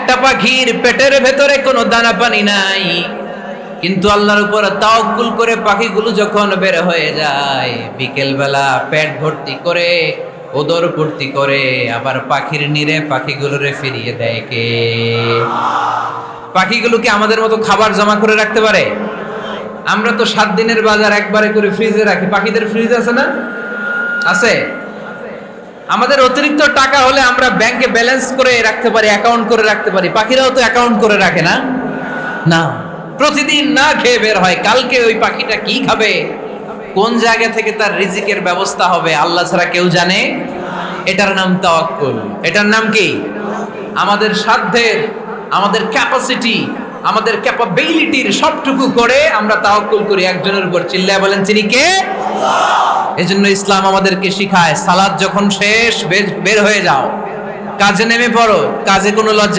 একটা পাখির পেটের ভেতরে কোনো দানা পানি নাই, কিন্তু আল্লাহর উপর তাওয়াক্কুল করে পাখিগুলো যখন বের হয়ে যায়, বিকেল বেলা পেট ভর্তি করে ওদর ভর্তি করে আবার পাখির নিরে পাখিগুলোরে ফিরিয়ে দেয় কে? পাখিগুলো কি আমাদের মতো খাবার জমা করে রাখতে পারে? আমরা তো 7 দিনের বাজার একবারে করে ফ্রিজে রাখি, পাখিদের ফ্রিজ আছে না? আছে। আমাদের অতিরিক্ত টাকা হলে আমরা ব্যাংকে ব্যালেন্স করে রাখতে পারি, অ্যাকাউন্ট করে রাখতে পারি, পাখিরাও তো অ্যাকাউন্ট করে রাখে না? না, প্রতিদিন না খেয়ে বের হয়। কালকে ওই পাখিটা কি খাবে, কোন জায়গা থেকে তার রিজিকের ব্যবস্থা হবে আল্লাহ ছাড়া কেউ জানে। এটার নাম তাওয়াক্কুল। এটার নাম কি? আমাদের সাধ্যের, আমাদের ক্যাপাসিটি, আমাদের ক্যাপাবিলিটির সবটুকু করে আমরা তাওয়াক্কুল করি একজনের উপর। চিল্লায় বলেন তিনি কে? এজন্য ইসলাম আমাদেরকে শিখায়, সালাত যখন শেষ বের হয়ে যাও, কাজে নেমে পড়ো, কাজে কোনো লজ্জা